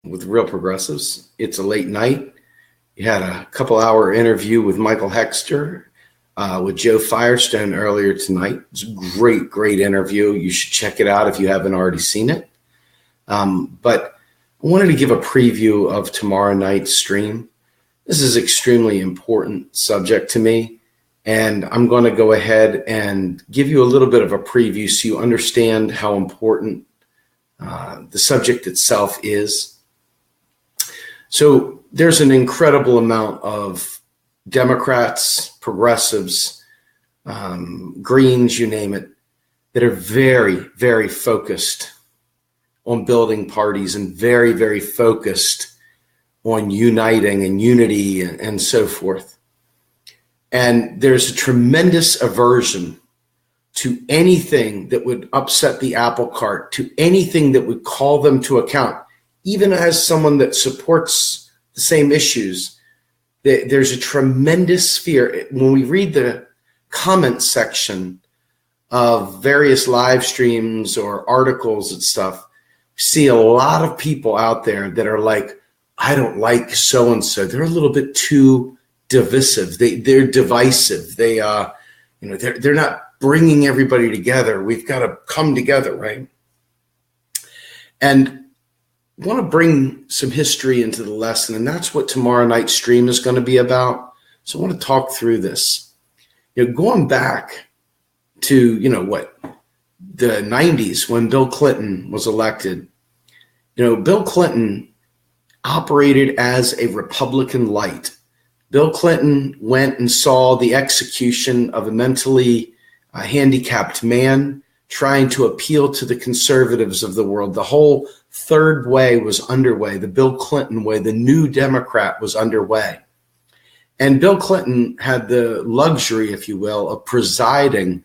with Real Progressives. It's a late night. You had a couple-hour interview with Michael Hexter with Joe Firestone earlier tonight. It's a great, great interview. You should check it out if you haven't already seen it. But I wanted to give a preview of tomorrow night's stream. This is an extremely important subject to me, and I'm going to go ahead and give you a little bit of a preview so you understand how important the subject itself is. So there's an incredible amount of Democrats, progressives, Greens, you name it, that are very, very focused on building parties and very, very focused on uniting and unity and so forth. And there's a tremendous aversion to anything that would upset the apple cart, to anything that would call them to account. Even as someone that supports the same issues, there's a tremendous fear. When we read the comment section of various live streams or articles and stuff, we see a lot of people out there that are like, I don't like so-and-so. They're a little bit too divisive. They're divisive. They're not bringing everybody together. We've got to come together, right? And I want to bring some history into the lesson, and that's what tomorrow night's stream is going to be about. So I want to talk through this. Going back to, the 90s when Bill Clinton was elected, Bill Clinton operated as a Republican light. Bill Clinton went and saw the execution of a mentally handicapped man trying to appeal to the conservatives of the world. The whole third way was underway. The Bill Clinton way, the new Democrat, was underway. And Bill Clinton had the luxury, if you will, of presiding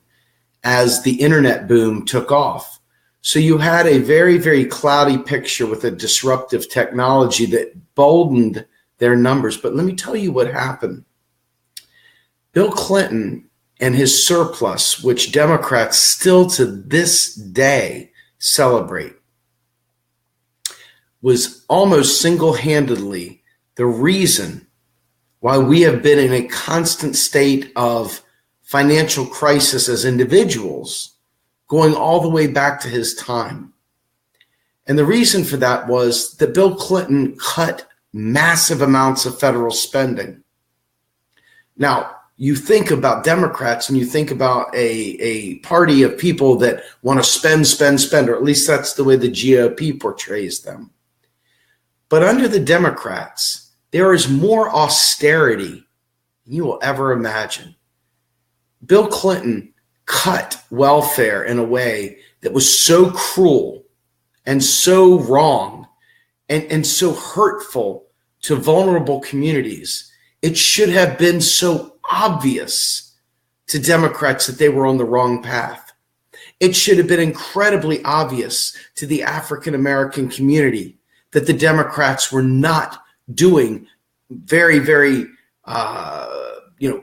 as the internet boom took off. So you had a very, very cloudy picture with a disruptive technology that boldened their numbers. But let me tell you what happened. Bill Clinton and his surplus, which Democrats still to this day celebrate, was almost single-handedly the reason why we have been in a constant state of financial crisis as individuals, going all the way back to his time. And the reason for that was that Bill Clinton cut massive amounts of federal spending. Now, you think about Democrats and you think about a party of people that want to spend, or at least that's the way the GOP portrays them. But under the Democrats, there is more austerity than you will ever imagine. Bill Clinton cut welfare in a way that was so cruel and so wrong and so hurtful to vulnerable communities. It should have been so obvious to Democrats that they were on the wrong path. It should have been incredibly obvious to the African American community that the Democrats were not doing very, very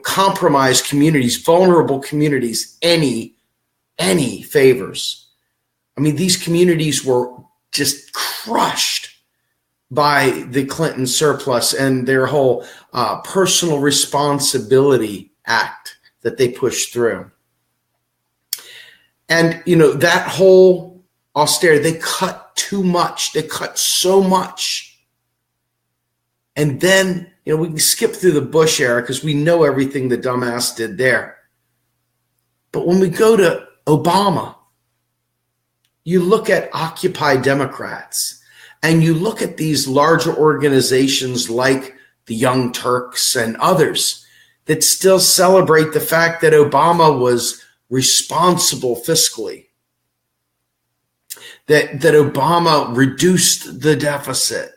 compromised communities, vulnerable communities, any favors. I mean, these communities were just crushed by the Clinton surplus and their whole personal responsibility act that they pushed through. And, that whole austerity, they cut too much. They cut so much. And then, we can skip through the Bush era because we know everything the dumbass did there. But when we go to Obama, you look at Occupy Democrats and you look at these larger organizations like the Young Turks and others that still celebrate the fact that Obama was responsible fiscally, that Obama reduced the deficit.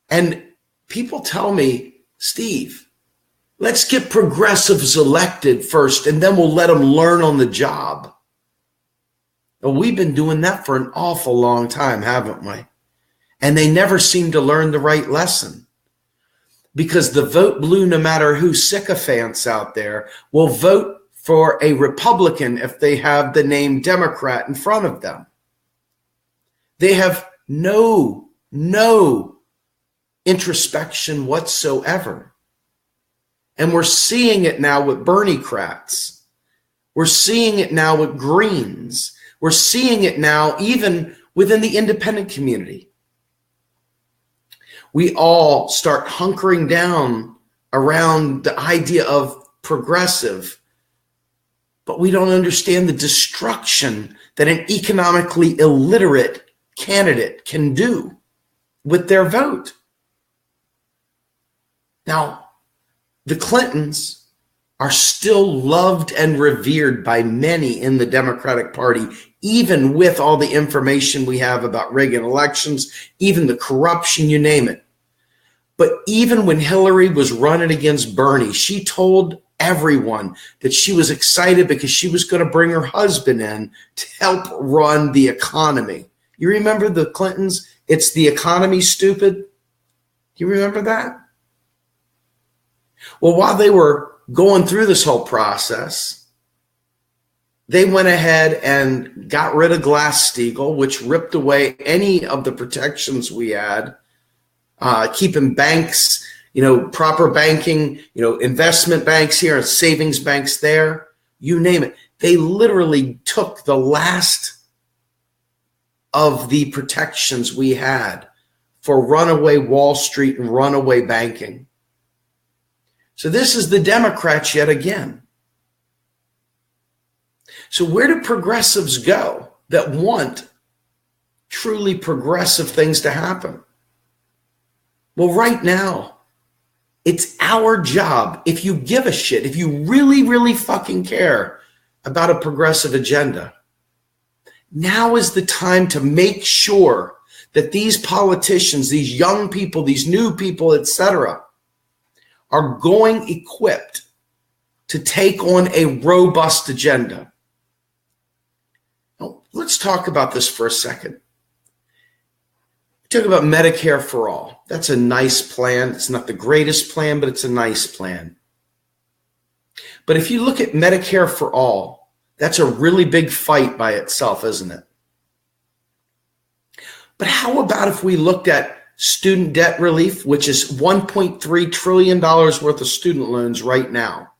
And people tell me, Steve, let's get progressives elected first, and then we'll let them learn on the job. Well, we've been doing that for an awful long time, haven't we? And they never seem to learn the right lesson. Because the vote blue, no matter who sycophants out there, will vote for a Republican if they have the name Democrat in front of them. They have no introspection whatsoever. And we're seeing it now with Bernie-crats. We're seeing it now with Greens. We're seeing it now even within the independent community. We all start hunkering down around the idea of progressive, but we don't understand the destruction that an economically illiterate candidate can do with their vote. Now, the Clintons are still loved and revered by many in the Democratic Party, even with all the information we have about Reagan elections, even the corruption, you name it. But even when Hillary was running against Bernie, she told everyone that she was excited because she was going to bring her husband in to help run the economy. You remember the Clintons? It's the economy, stupid. You remember that? Well, while they were going through this whole process, they went ahead and got rid of Glass-Steagall, which ripped away any of the protections we had, keeping banks, proper banking, investment banks here and savings banks there, you name it. They literally took the last of the protections we had for runaway Wall Street and runaway banking. So this is the Democrats yet again. So where do progressives go that want truly progressive things to happen? Well, right now, it's our job, if you give a shit, if you really, really fucking care about a progressive agenda, now is the time to make sure that these politicians, these young people, these new people, etc., are going equipped to take on a robust agenda. Now, let's talk about this for a second. Talk about Medicare for all. That's a nice plan. It's not the greatest plan, but it's a nice plan. But if you look at Medicare for all, that's a really big fight by itself, isn't it? But how about if we looked at student debt relief, which is $1.3 trillion worth of student loans right now?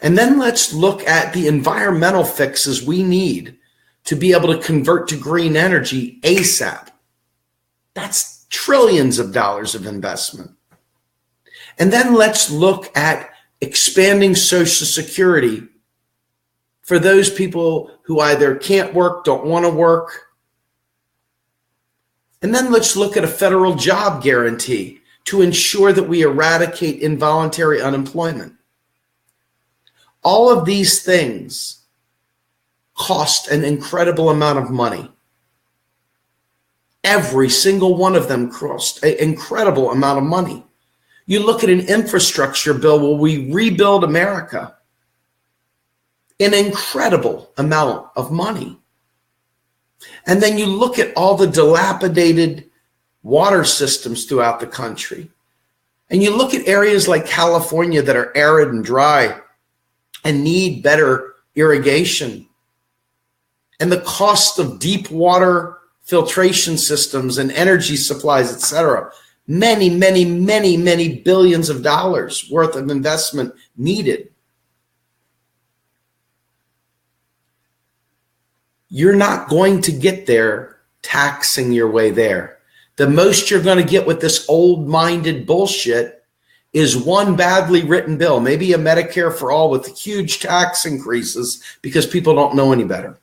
And then let's look at the environmental fixes we need to be able to convert to green energy ASAP. That's trillions of dollars of investment. And then let's look at expanding Social Security for those people who either can't work, don't want to work. And then let's look at a federal job guarantee to ensure that we eradicate involuntary unemployment. All of these things cost an incredible amount of money. Every single one of them cost an incredible amount of money. You look at an infrastructure bill where we rebuild America, an incredible amount of money. And then you look at all the dilapidated water systems throughout the country. And you look at areas like California that are arid and dry and need better irrigation. And the cost of deep water filtration systems and energy supplies, et cetera. Many, many, many, many billions of dollars worth of investment needed. You're not going to get there taxing your way there. The most you're going to get with this old-minded bullshit is one badly written bill, maybe a Medicare for all with huge tax increases because people don't know any better.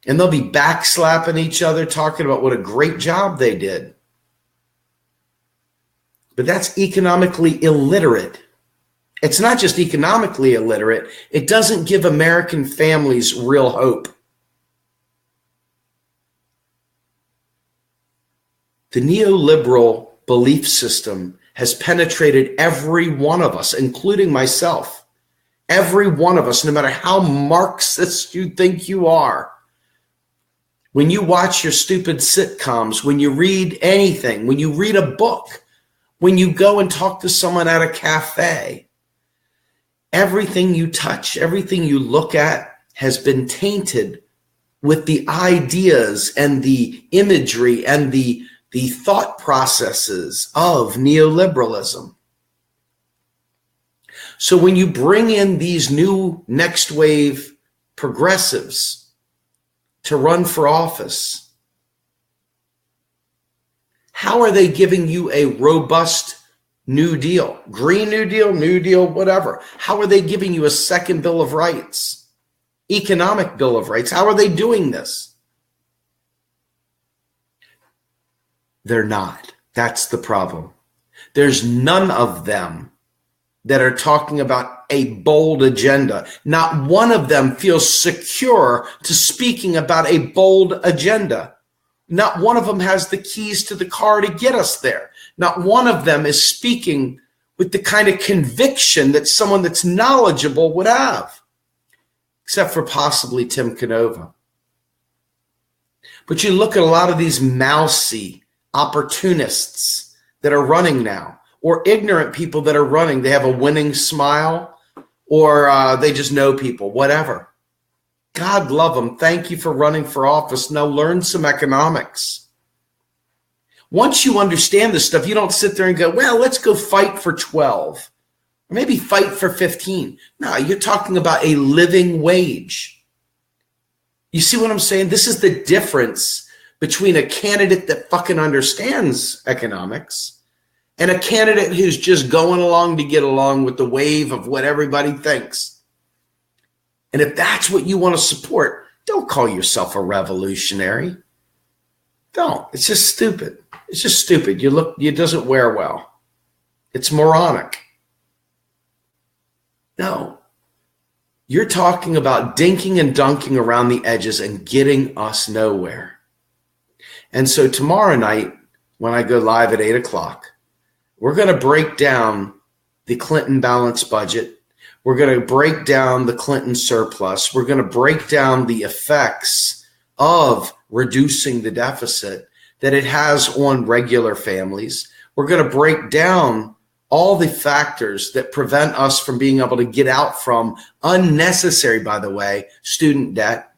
And they'll be backslapping each other, talking about what a great job they did. But that's economically illiterate. It's not just economically illiterate. It doesn't give American families real hope. The neoliberal belief system has penetrated every one of us, including myself. Every one of us, no matter how Marxist you think you are. When you watch your stupid sitcoms, when you read anything, when you read a book, when you go and talk to someone at a cafe, everything you touch, everything you look at has been tainted with the ideas and the imagery and the thought processes of neoliberalism. So when you bring in these new next wave progressives to run for office, how are they giving you a robust New Deal, Green New Deal, whatever? How are they giving you a second Bill of Rights, economic Bill of Rights? How are they doing this? They're not. That's the problem. There's none of them that are talking about a bold agenda. Not one of them feels secure to speaking about a bold agenda. Not one of them has the keys to the car to get us there. Not one of them is speaking with the kind of conviction that someone that's knowledgeable would have, except for possibly Tim Canova. But you look at a lot of these mousy opportunists that are running now, or ignorant people that are running. They have a winning smile, or they just know people, whatever. God love them. Thank you for running for office. Now learn some economics. Once you understand this stuff, you don't sit there and go, well, let's go fight for 12, or maybe fight for 15. No, you're talking about a living wage. You see what I'm saying? This is the difference between a candidate that fucking understands economics and a candidate who's just going along to get along with the wave of what everybody thinks. And if that's what you want to support, don't call yourself a revolutionary. Don't. It's just stupid. It's just stupid. It doesn't wear well. It's moronic. No. You're talking about dinking and dunking around the edges and getting us nowhere. And so tomorrow night, when I go live at 8 o'clock, we're going to break down the Clinton balanced budget. We're going to break down the Clinton surplus. We're going to break down the effects of reducing the deficit that it has on regular families. We're going to break down all the factors that prevent us from being able to get out from unnecessary, by the way, student debt.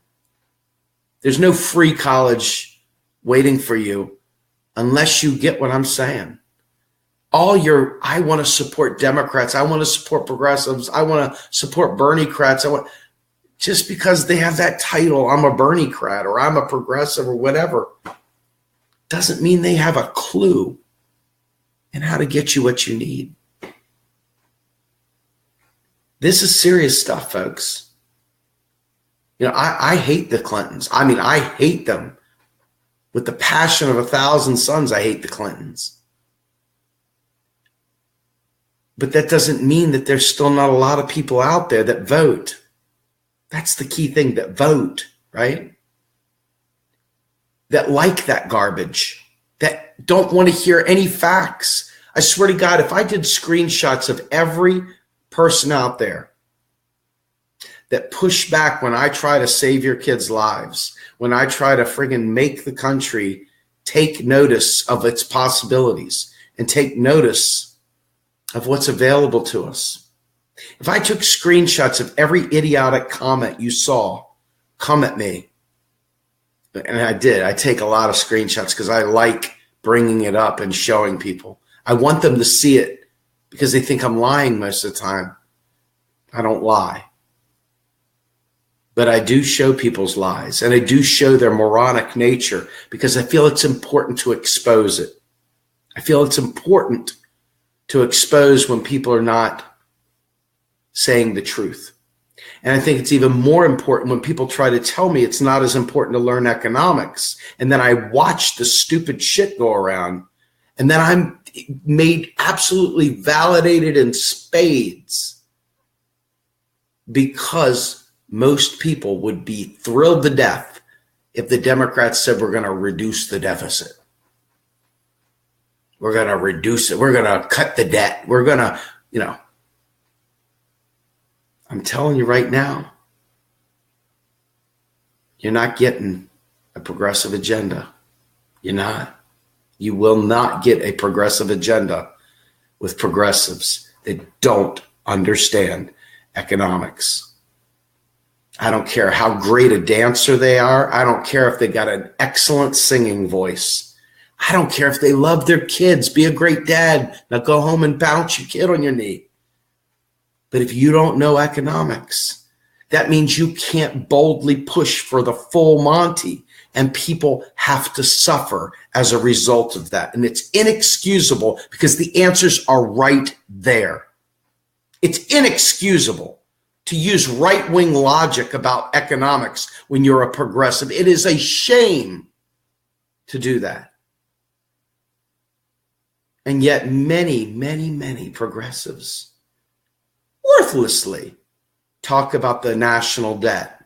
There's no free college waiting for you unless you get what I'm saying. I want to support Democrats. I want to support progressives. I want to support Bernie-crats. Just because they have that title, I'm a Bernie-crat or I'm a progressive or whatever, doesn't mean they have a clue in how to get you what you need. This is serious stuff, folks. You know, I hate the Clintons. I mean, I hate them. With the passion of 1,000 suns, I hate the Clintons. But that doesn't mean that there's still not a lot of people out there that vote. That's the key thing, that vote, right? That like that garbage, that don't want to hear any facts. I swear to God, if I did screenshots of every person out there that push back when I try to save your kids' lives, when I try to friggin' make the country take notice of its possibilities and take notice of what's available to us. If I took screenshots of every idiotic comment you saw come at me, and I did, I take a lot of screenshots because I like bringing it up and showing people. I want them to see it because they think I'm lying most of the time. I don't lie. But I do show people's lies, and I do show their moronic nature because I feel it's important to expose it. I feel it's important to expose when people are not saying the truth. And I think it's even more important when people try to tell me it's not as important to learn economics. And then I watch the stupid shit go around, and then I'm made absolutely validated in spades because most people would be thrilled to death if the Democrats said we're going to reduce the deficit. We're going to reduce it. We're going to cut the debt. We're going to, I'm telling you right now, you're not getting a progressive agenda. You're not. You will not get a progressive agenda with progressives that don't understand economics. I don't care how great a dancer they are. I don't care if they got an excellent singing voice. I don't care if they love their kids. Be a great dad. Now go home and bounce your kid on your knee. But if you don't know economics, that means you can't boldly push for the full Monty, and people have to suffer as a result of that. And it's inexcusable because the answers are right there. It's inexcusable to use right-wing logic about economics when you're a progressive. It is a shame to do that. And yet many, many, many progressives worthlessly talk about the national debt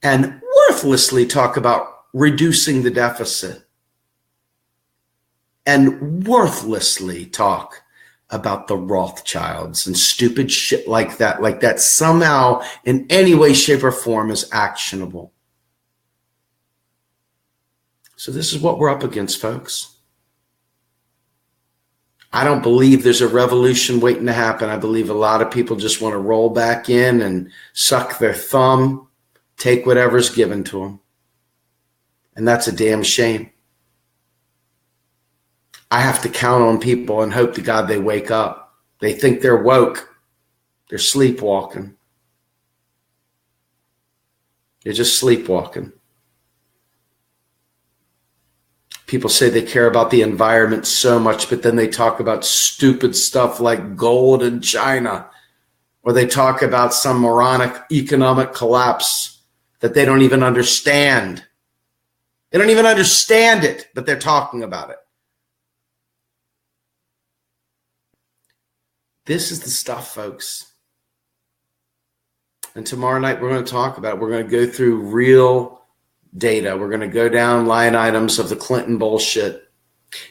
and worthlessly talk about reducing the deficit and worthlessly talk about the Rothschilds and stupid shit like that somehow in any way, shape, or form is actionable. So this is what we're up against, folks. I don't believe there's a revolution waiting to happen. I believe a lot of people just want to roll back in and suck their thumb, take whatever's given to them. And that's a damn shame. I have to count on people and hope to God they wake up. They think they're woke. They're sleepwalking. They're just sleepwalking. People say they care about the environment so much, but then they talk about stupid stuff like gold in China, or they talk about some moronic economic collapse that they don't even understand. They don't even understand it, but they're talking about it. This is the stuff, folks. And tomorrow night, we're going to talk about it. We're going to go through real data. We're going to go down line items of the Clinton bullshit.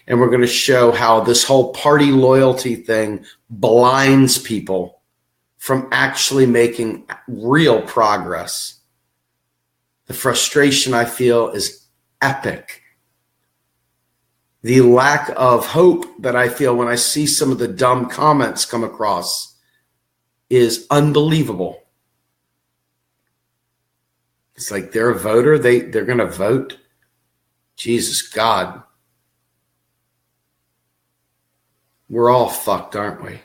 And we're going to show how this whole party loyalty thing blinds people from actually making real progress. The frustration I feel is epic. The lack of hope that I feel when I see some of the dumb comments come across is unbelievable. It's like they're a voter. They're going to vote. Jesus God. We're all fucked, aren't we?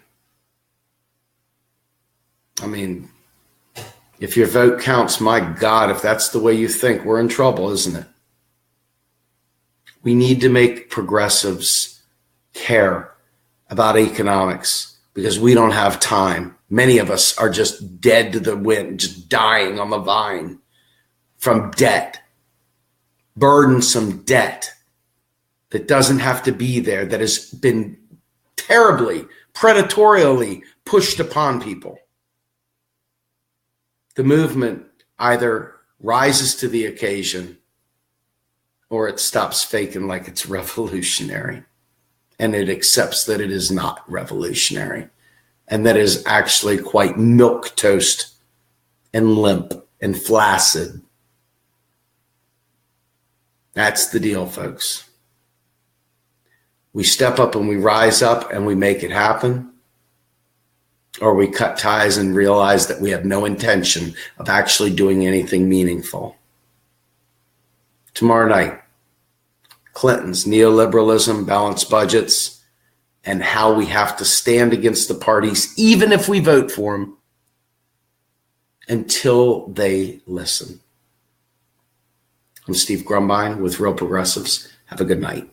I mean, if your vote counts, my God, if that's the way you think, we're in trouble, isn't it? We need to make progressives care about economics because we don't have time. Many of us are just dead to the wind, just dying on the vine from debt, burdensome debt that doesn't have to be there, that has been terribly, predatorially pushed upon people. The movement either rises to the occasion or it stops faking like it's revolutionary, and it accepts that it is not revolutionary, and that is actually quite milquetoast and limp and flaccid. That's the deal, folks. We step up and we rise up and we make it happen, or we cut ties and realize that we have no intention of actually doing anything meaningful. Tomorrow night, Clinton's neoliberalism, balanced budgets, and how we have to stand against the parties, even if we vote for them, until they listen. I'm Steve Grumbine with Real Progressives. Have a good night.